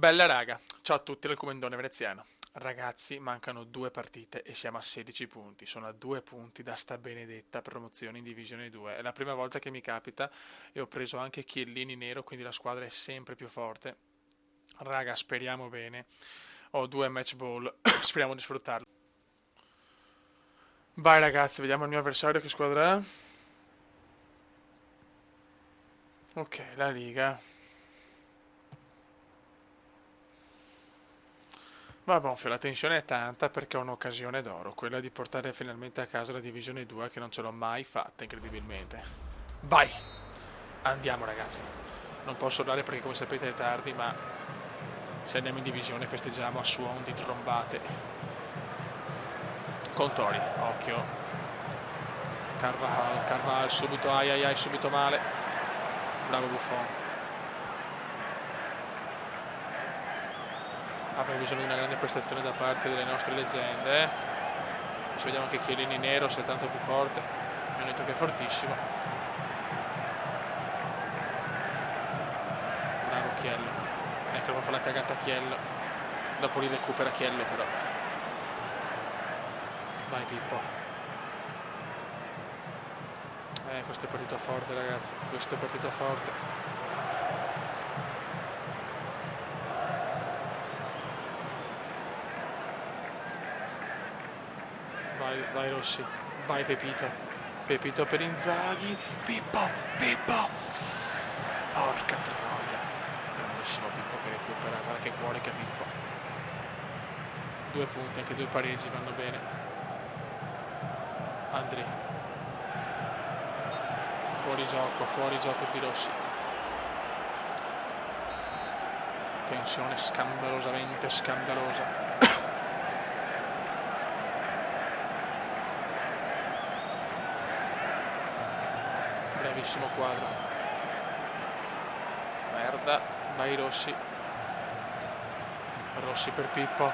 Bella raga, ciao a tutti dal Comendone Veneziano. Ragazzi, mancano 2 partite e siamo a 16 punti. Sono a 2 punti da sta benedetta promozione in Divisione 2. È la prima volta che mi capita e ho preso anche Chiellini nero, quindi la squadra è sempre più forte. Raga, speriamo bene. Ho 2 match ball, speriamo di sfruttarlo. Vai ragazzi, vediamo il mio avversario che squadra è. Ok, la Liga. Va Bonfio, la tensione è tanta perché ho un'occasione d'oro, quella di portare finalmente a casa la Divisione 2 che non ce l'ho mai fatta, incredibilmente. Vai! Andiamo ragazzi. Non posso urlare perché come sapete è tardi, ma se andiamo in divisione festeggiamo a suon di trombate. Contori, occhio. Carvajal, subito, ai, subito male. Bravo Buffon. Abbiamo bisogno di una grande prestazione da parte delle nostre leggende. Se vediamo che Chiellini nero sia tanto più forte. Mi hanno detto che è fortissimo. Bravo Chiello. Ecco, fa la cagata Chiello. Dopo li recupera Chiello però. Vai Pippo. Questo è partito forte ragazzi. Questo è partito forte. Vai Rossi, vai Pepito per Inzaghi, Pippo, porca troia, grandissimo Pippo che recupera, guarda che cuore che ha Pippo. 2 punti, anche 2 pareggi vanno bene. Andri, fuori gioco di Rossi. Tensione scandalosamente scandalosa. Bravissimo quadro. Merda. Vai Rossi. Rossi per Pippo.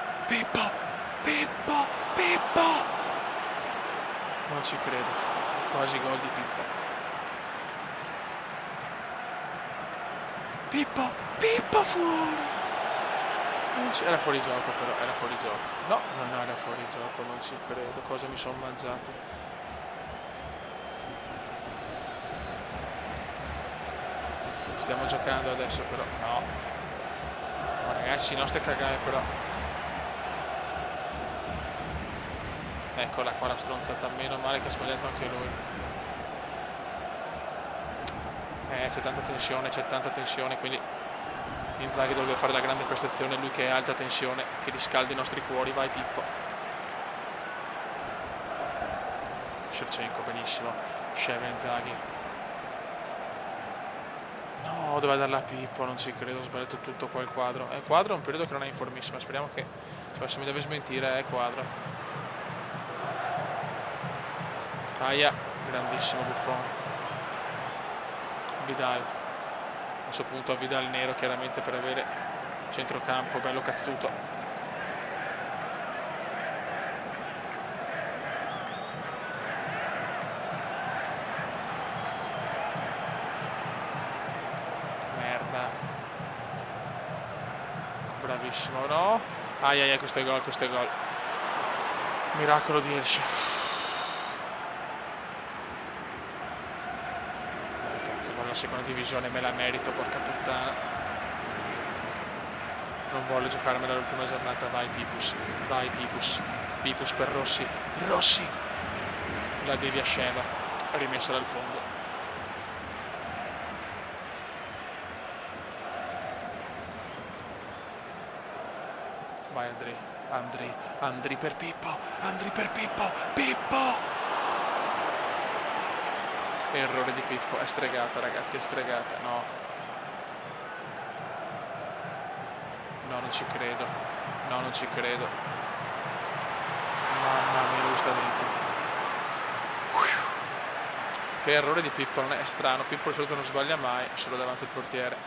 Non ci credo. Quasi gol di Pippo fuori. Era fuori gioco però. Era fuori gioco. No, non era fuori gioco. Non ci credo. Cosa mi sono mangiato. Stiamo giocando adesso però. No ragazzi, non stai cagare però. Eccola qua la stronzata. Meno male che ha sbagliato anche lui. C'è tanta tensione, quindi Inzaghi dovrebbe fare la grande prestazione, lui che è alta tensione, che riscaldi i nostri cuori. Vai Pippo. Shevchenko, benissimo. Inzaghi. No, doveva darla a Pippo, non ci credo, ho sbagliato tutto qua il quadro. Il quadro è un periodo che non è in formissima, speriamo che se mi deve smentire è quadro. Aia, grandissimo Buffon. Vidal. A questo punto a Vidal nero chiaramente per avere centrocampo bello cazzuto. Bravissimo, no? Aia, questo è gol. Miracolo di Elche. Cazzo, con la seconda divisione me la merito, porca puttana. Non voglio giocarmela l'ultima giornata. Vai Pipus per Rossi. La devi a Sceva. Rimessa dal fondo. Vai Andri per Pippo. Errore di Pippo, è stregata ragazzi, no, non ci credo, mamma mia, lui sta dentro. Che errore di Pippo, non è strano, Pippo di solito non sbaglia mai, solo davanti al portiere.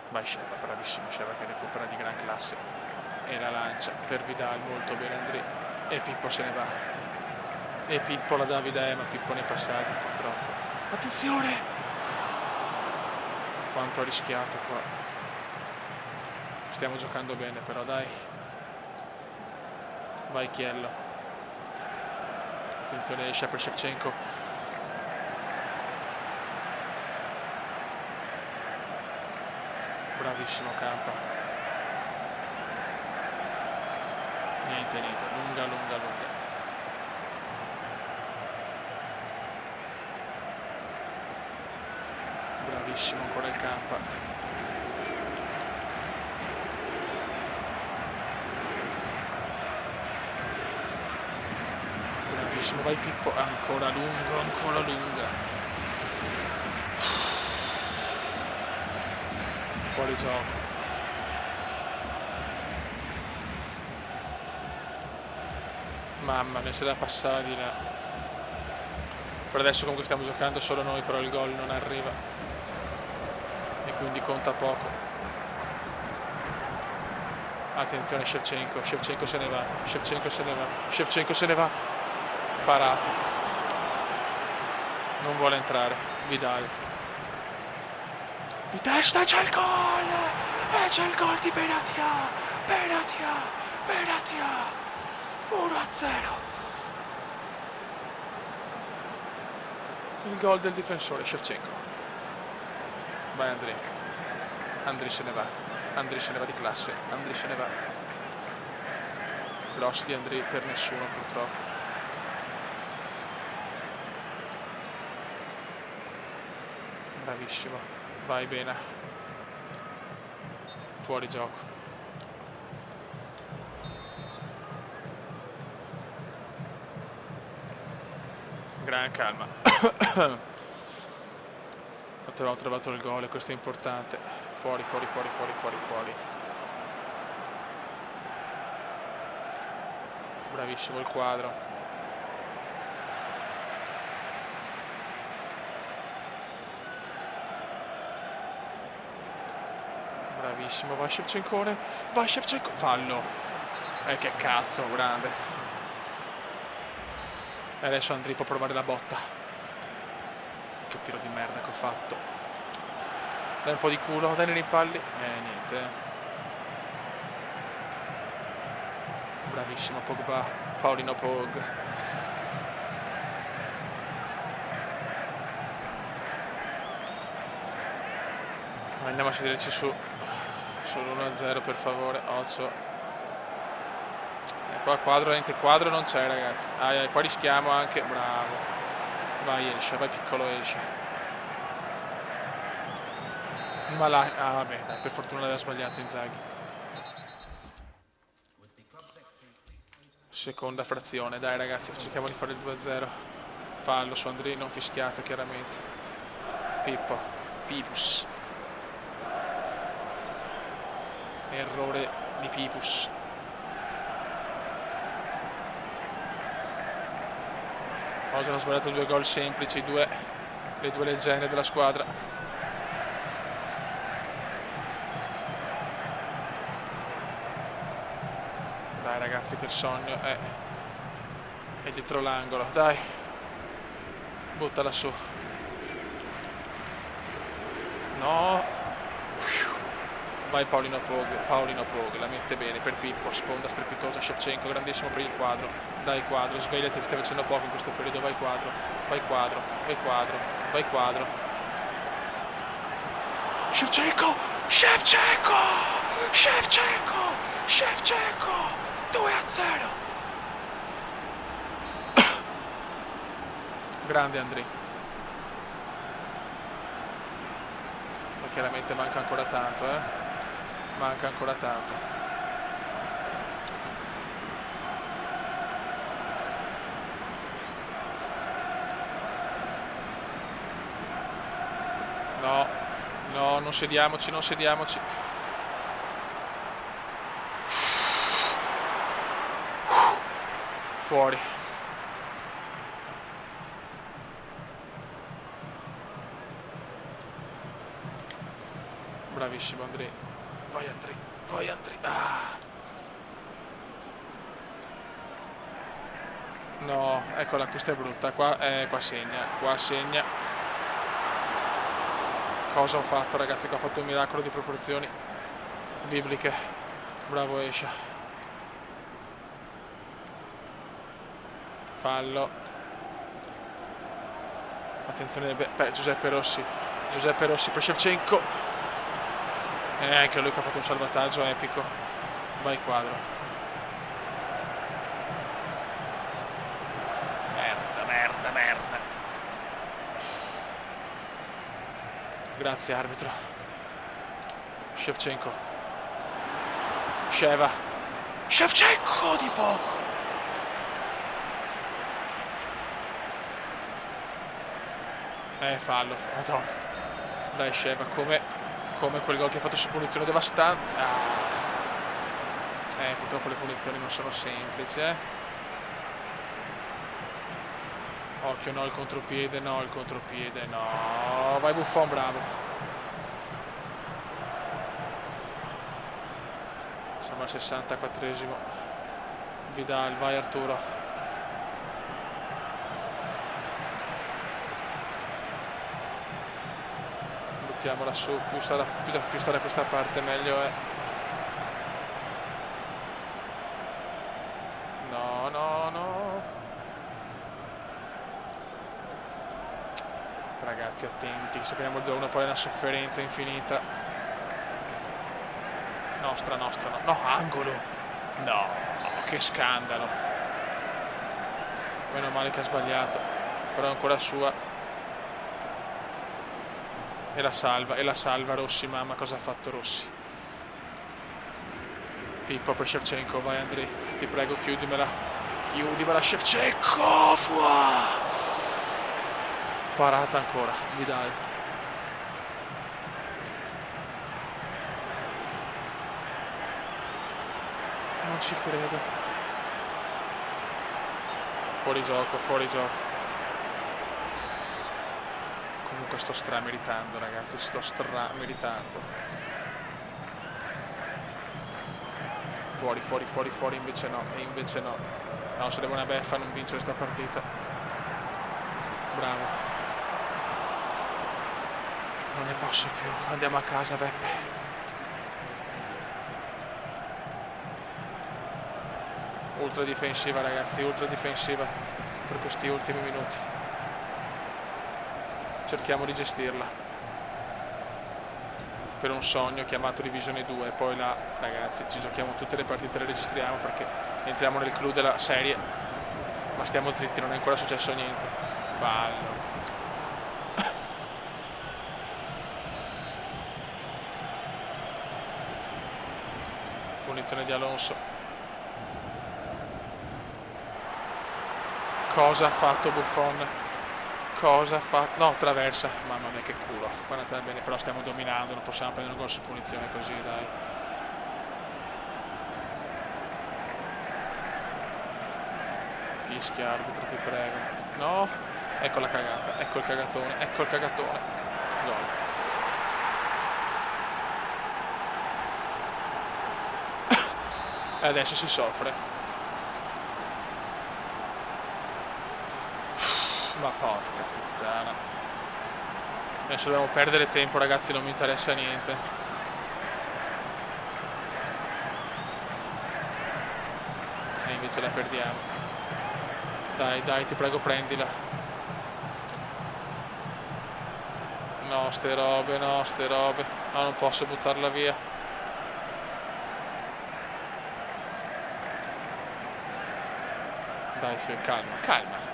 Vai Sceva, bravissimo Sceva che recupera di gran classe. E la lancia per Vidal, molto bene Andri. E Pippo se ne va. E Pippo la dà a Vidal, ma Pippo nei passaggi purtroppo. Attenzione! Quanto ha rischiato qua. Stiamo giocando bene però, dai. Vai Chiello. Attenzione, esce per Shevchenko. Bravissimo Campa. Niente, lunga. Bravissimo ancora il Campa. Bravissimo, vai Pippo. Ancora lunga. Fuori gioco. Mamma mia, se la passava di là. Per adesso comunque stiamo giocando solo noi, però il gol non arriva e quindi conta poco. Attenzione Shevchenko se ne va. Parata. Non vuole entrare. Vidal. Di testa c'è il gol! E c'è il gol di Benatia! 1-0. Il gol del difensore Shevchenko. Vai Andri se ne va di classe. Cross di Andri per nessuno purtroppo. Bravissimo. Vai Bena. Fuori gioco. Gran calma. Avevamo trovato il gol e questo è importante. Fuori. Bravissimo il quadro. Bravissimo, va Shevchenko. Fallo. Che cazzo, grande. E adesso Andri può provare la botta. Che tiro di merda che ho fatto. Dai un po' di culo, dai nei rimpalli. Niente. Bravissimo Pogba. Paulino Pog. Andiamo a sederci sull'1-0 per favore. Occhio. Qua quadro non c'è ragazzi. Qua rischiamo anche. Bravo. Vai Elsha, vai piccolo Elsha. Ma là. Vabbè, dai, per fortuna l'aveva sbagliato Inzaghi. Seconda frazione, dai ragazzi, cerchiamo di fare il 2-0. Fallo su Andri, non fischiato chiaramente. Pipus. Errore di Pipus. Oggi hanno sbagliato 2 gol semplici, le due leggende della squadra. Dai ragazzi che il sogno è dietro l'angolo, dai. Buttala su. No. Vai Paulino Pog, la mette bene per Pippo, sponda strepitosa Shevchenko, grandissimo per il quadro. Dai quadro, svegliati che stai facendo poco in questo periodo, vai quadro. Shevchenko! 2-0! Grande Andri. Ma chiaramente manca ancora tanto, No, non sediamoci. Fuori. Bravissimo Andri. Vai Andri. No, eccola, questa è brutta. Qua segna. Cosa ho fatto ragazzi? Che ho fatto un miracolo di proporzioni. bibliche. Bravo Escia. Fallo. Attenzione, Giuseppe Rossi per Shevchenko. Anche lui che ha fatto un salvataggio epico. Vai quadro. Merda. Grazie arbitro. Shevchenko. Shevchenko di poco. Fallo. Madonna. Dai Sheva, come quel gol che ha fatto su punizione devastante. Purtroppo le punizioni non sono semplici, Occhio, no, il contropiede, no. Vai Buffon, bravo. Siamo al 64esimo. Vidal, vai Arturo. Buttiamola su, più stare da questa parte meglio è. No. Ragazzi attenti, sappiamo il 2-1 poi è una sofferenza infinita. Nostra, no, angolo. No, che scandalo. Meno male che ha sbagliato, però è ancora sua. E la salva Rossi, mamma, cosa ha fatto Rossi? Pippo per Shevchenko, vai Andrei, ti prego chiudimela Shevchenko, parata ancora, Vidal. Non ci credo. Fuori gioco. Comunque sto strameritando, ragazzi, Fuori, invece no. No, sarebbe una beffa non vincere sta partita. Bravo. Non ne posso più, andiamo a casa, Beppe. Ultra difensiva, ragazzi, per questi ultimi minuti. Cerchiamo di gestirla per un sogno chiamato Divisione 2. Poi là, ragazzi, ci giochiamo tutte le partite, le registriamo perché entriamo nel clou della serie. Ma stiamo zitti, non è ancora successo niente. Fallo. Punizione di Alonso. Cosa ha fatto Buffon? No, traversa. Mamma mia, che culo. Guardate bene, però stiamo dominando, non possiamo prendere un gol su punizione così, dai. Fischia, arbitro, ti prego. No, ecco la cagata, ecco il cagatone. Gol. E adesso si soffre. Ma porca puttana. Adesso dobbiamo perdere tempo, ragazzi, non mi interessa niente. E invece la perdiamo. Dai, ti prego, prendila. No, ste robe. No, non posso buttarla via. Dai, calma.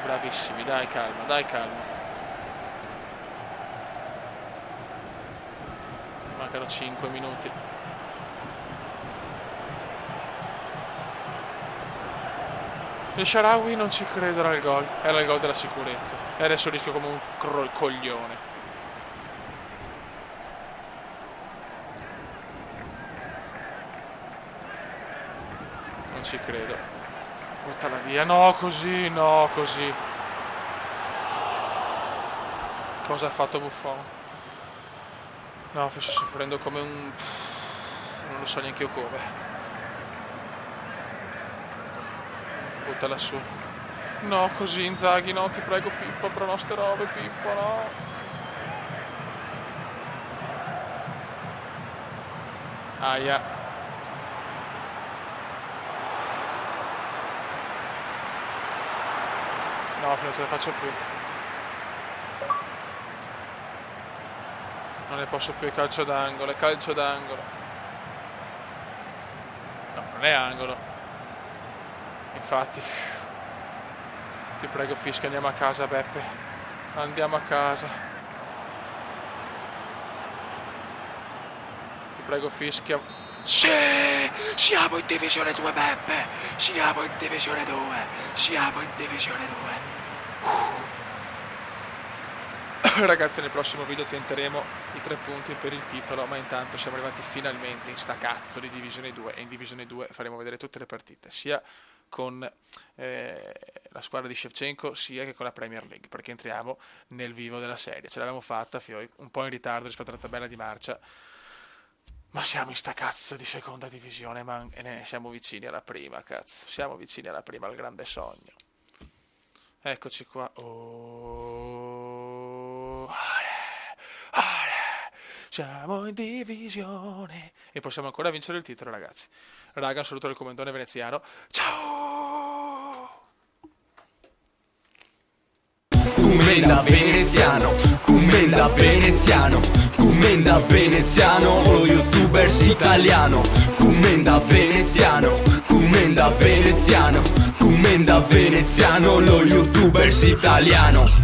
Bravissimi, dai calma. Mancano 5 minuti. Il Shaarawy non ci credo, era il gol della sicurezza. E adesso rischio come un coglione. Non ci credo. Buttala via, no così. Cosa ha fatto Buffon? No, sto soffrendo come un... non lo so neanche io come. Buttala su. No, così Inzaghi, no, ti prego Pippo, però no ste robe, Pippo, no. Aia. No, non ce la faccio più. Non ne posso più, calcio d'angolo, è calcio d'angolo. No, non è angolo. Infatti. Ti prego fischia, andiamo a casa Beppe. Andiamo a casa. Ti prego fischia. Sì! Siamo in divisione 2 Beppe! Siamo in divisione 2! Siamo in divisione 2! Ragazzi, nel prossimo video tenteremo i 3 punti per il titolo, ma intanto siamo arrivati finalmente in sta cazzo di Divisione 2 e in Divisione 2 faremo vedere tutte le partite, sia con la squadra di Shevchenko sia che con la Premier League, perché entriamo nel vivo della serie. Ce l'abbiamo fatta, un po' in ritardo rispetto alla tabella di marcia, ma siamo in sta cazzo di seconda divisione, siamo vicini alla prima, cazzo, siamo vicini alla prima, al grande sogno. Eccoci qua. Siamo in divisione e possiamo ancora vincere il titolo, ragazzi. Raga, un saluto dal commentone veneziano. Ciao! Commenda veneziano, commenda veneziano, commenda veneziano, lo youtubers italiano. Commenda veneziano, commenda veneziano, commenda veneziano, lo youtubers italiano.